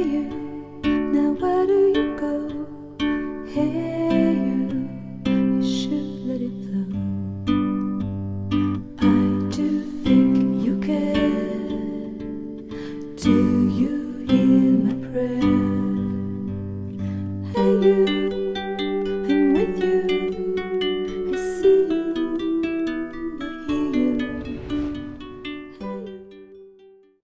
you, now where do you go? Hey you should let it flow. I do think you care. Do you hear my prayer?